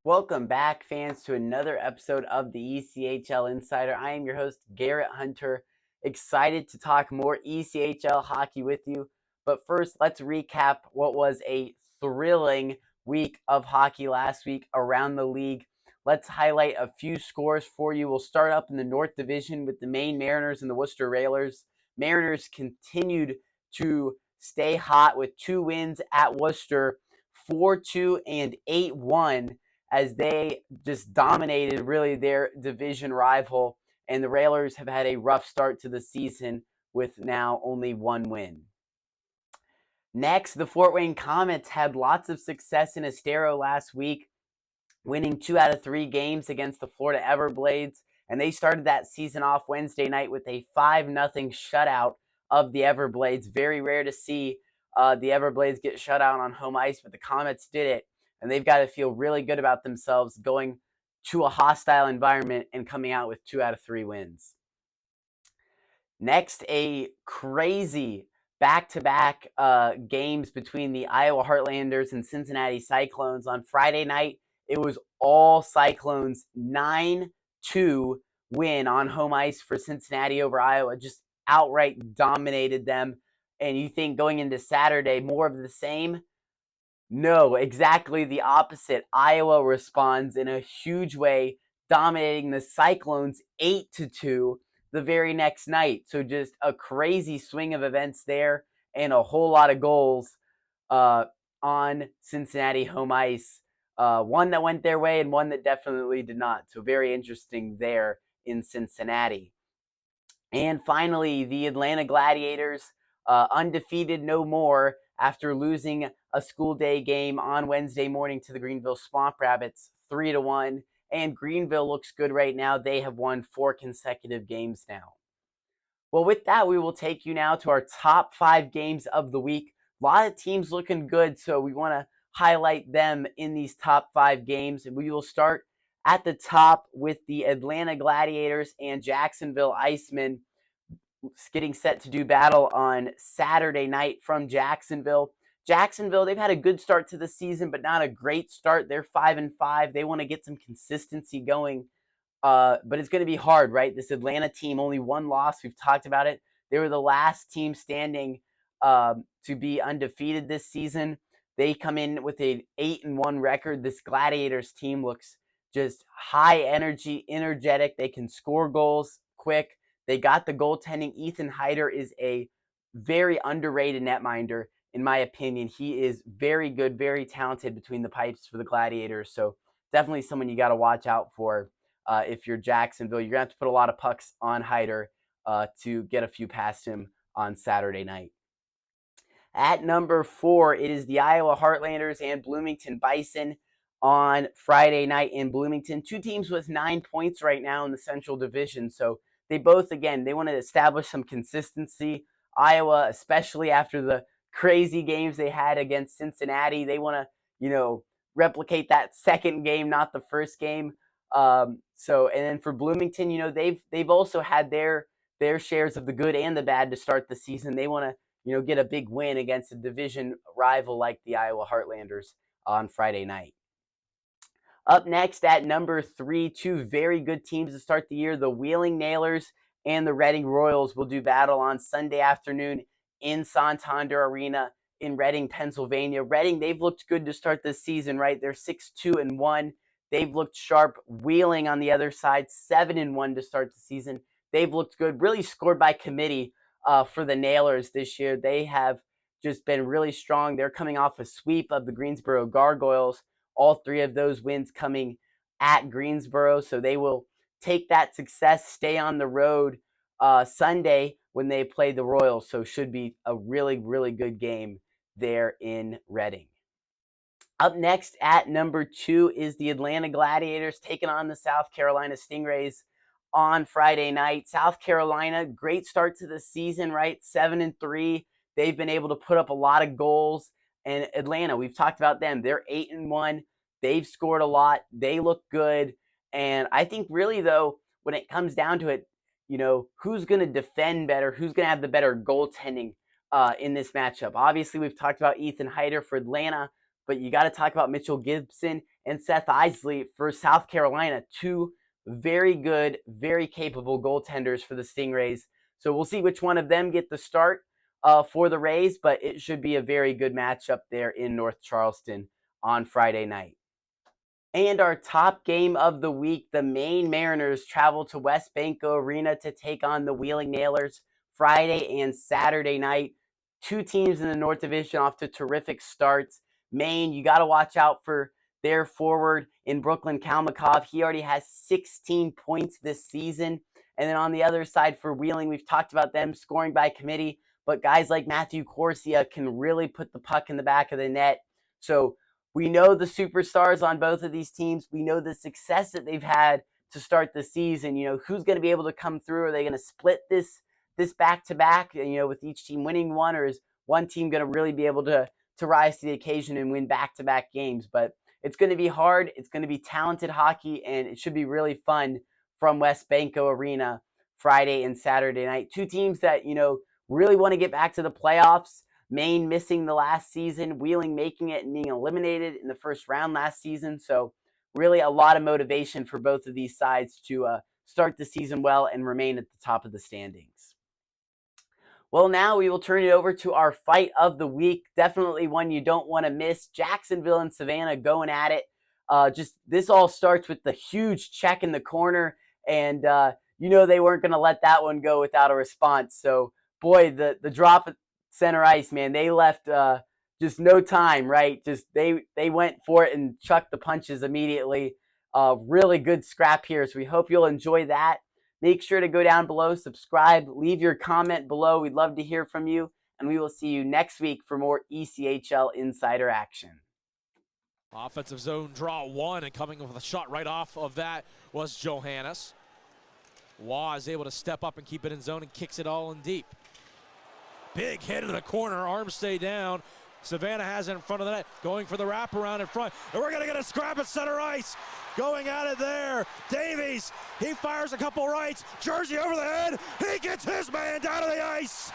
Welcome back, fans, to another episode of the ECHL Insider. I am your host, Garrett Hunter. Excited to talk more ECHL hockey with you. But first, let's recap what was a thrilling week of hockey last week around the league. Let's highlight a few scores for you. We'll start up in the North Division with the Maine Mariners and the Worcester Railers. Mariners continued to stay hot with 2 wins at Worcester, 4-2 and 8-1. As they just dominated really their division rival, and the Railers have had a rough start to the season with now only 1 win. Next, the Fort Wayne Komets had lots of success in Estero last week, winning 2 out of 3 games against the Florida Everblades, and they started that season off Wednesday night with a 5-0 shutout of the Everblades. Very rare to see the Everblades get shut out on home ice, but the Komets did it. And they've got to feel really good about themselves going to a hostile environment and coming out with 2 out of 3 wins. Next, a crazy back-to-back games between the Iowa Heartlanders and Cincinnati Cyclones. On Friday night, it was all Cyclones, 9-2 win on home ice for Cincinnati over Iowa. Just outright dominated them. And you think going into Saturday, more of the same? No, exactly the opposite. Iowa responds in a huge way, dominating the Cyclones 8-2 the very next night. So just a crazy swing of events there and a whole lot of goals on Cincinnati home ice. One that went their way and one that definitely did not. So very interesting there in Cincinnati. And finally, the Atlanta Gladiators, undefeated no more after losing a school day game on Wednesday morning to the Greenville Swamp Rabbits, 3-1. And Greenville looks good right now. They have won 4 consecutive games now. Well, with that, we will take you now to our top 5 games of the week. A lot of teams looking good, so we want to highlight them in these top 5 games. And we will start at the top with the Atlanta Gladiators and Jacksonville Icemen getting set to do battle on Saturday night from Jacksonville. Jacksonville, they've had a good start to the season, but not a great start. They're 5-5. They want to get some consistency going, but it's going to be hard, right? This Atlanta team, only 1 loss. We've talked about it. They were the last team standing to be undefeated this season. They come in with an 8-1 record. This Gladiators team looks just high energy, energetic. They can score goals quick. They got the goaltending. Ethan Heider is a very underrated netminder, in my opinion. He is very good, very talented between the pipes for the Gladiators. So definitely someone you got to watch out for if you're Jacksonville. You're going to have to put a lot of pucks on Heider to get a few past him on Saturday night. At number 4, it is the Iowa Heartlanders and Bloomington Bison on Friday night in Bloomington. 2 teams with 9 points right now in the Central Division. So they both, again, they want to establish some consistency. Iowa, especially after the crazy games they had against Cincinnati, they want to, replicate that second game, not the first game. And then for Bloomington, they've also had their shares of the good and the bad to start the season. They want to, get a big win against a division rival like the Iowa Heartlanders on Friday night. Up next at number 3, 2 very good teams to start the year. The Wheeling Nailers and the Reading Royals will do battle on Sunday afternoon in Santander Arena in Reading, Pennsylvania. Reading, they've looked good to start this season, right? They're 6-2-1. They've looked sharp. Wheeling on the other side, 7-1 to start the season. They've looked good, really scored by committee for the Nailers this year. They have just been really strong. They're coming off a sweep of the Greensboro Gargoyles. All 3 of those wins coming at Greensboro. So they will take that success, stay on the road Sunday when they play the Royals. So should be a really, really good game there in Reading. Up next at number 2 is the Atlanta Gladiators taking on the South Carolina Stingrays on Friday night. South Carolina, great start to the season, right? 7-3. They've been able to put up a lot of goals. And Atlanta, we've talked about them. They're 8-1. They've scored a lot. They look good. And I think really, though, when it comes down to it, who's going to defend better? Who's going to have the better goaltending in this matchup? Obviously, we've talked about Ethan Heider for Atlanta, but you got to talk about Mitchell Gibson and Seth Isley for South Carolina. Two very good, very capable goaltenders for the Stingrays. So we'll see which one of them get the start for the Rays, but it should be a very good matchup there in North Charleston on Friday night. And our top game of the week, the Maine Mariners travel to West Banco Arena to take on the Wheeling Nailers Friday and Saturday night. Two teams in the North Division off to terrific starts. Maine, you got to watch out for their forward in Brooklyn Kalmakov. He already has 16 points this season. And then on the other side for Wheeling, we've talked about them scoring by committee, but guys like Matthew Corsia can really put the puck in the back of the net. So we know the superstars on both of these teams. We know the success that they've had to start the season. You know, who's going to be able to come through? Are they going to split this back-to-back, you know, with each team winning one, or is one team going to really be able to rise to the occasion and win back-to-back games? But it's going to be hard. It's going to be talented hockey, and it should be really fun from West Banco Arena Friday and Saturday night. Two teams that, you know, really want to get back to the playoffs. Maine missing the last season, Wheeling making it and being eliminated in the first round last season. So really a lot of motivation for both of these sides to start the season well and remain at the top of the standings. Well, now we will turn it over to our fight of the week. Definitely one you don't want to miss. Jacksonville and Savannah going at it. This all starts with the huge check in the corner, and you know they weren't going to let that one go without a response. So, boy, the drop at center ice, man, they left just no time, right? Just they went for it and chucked the punches immediately. Really good scrap here, so we hope you'll enjoy that. Make sure to go down below, subscribe, leave your comment below. We'd love to hear from you, and we will see you next week for more ECHL Insider action. Offensive zone draw one, and coming with a shot right off of that was Johannes. Waugh is able to step up and keep it in zone and kicks it all in deep. Big hit in the corner, arms stay down. Savannah has it in front of the net, going for the wraparound in front. And we're going to get a scrap at center ice. Going at it there, Davies, he fires a couple rights. Jersey over the head, he gets his man down to the ice.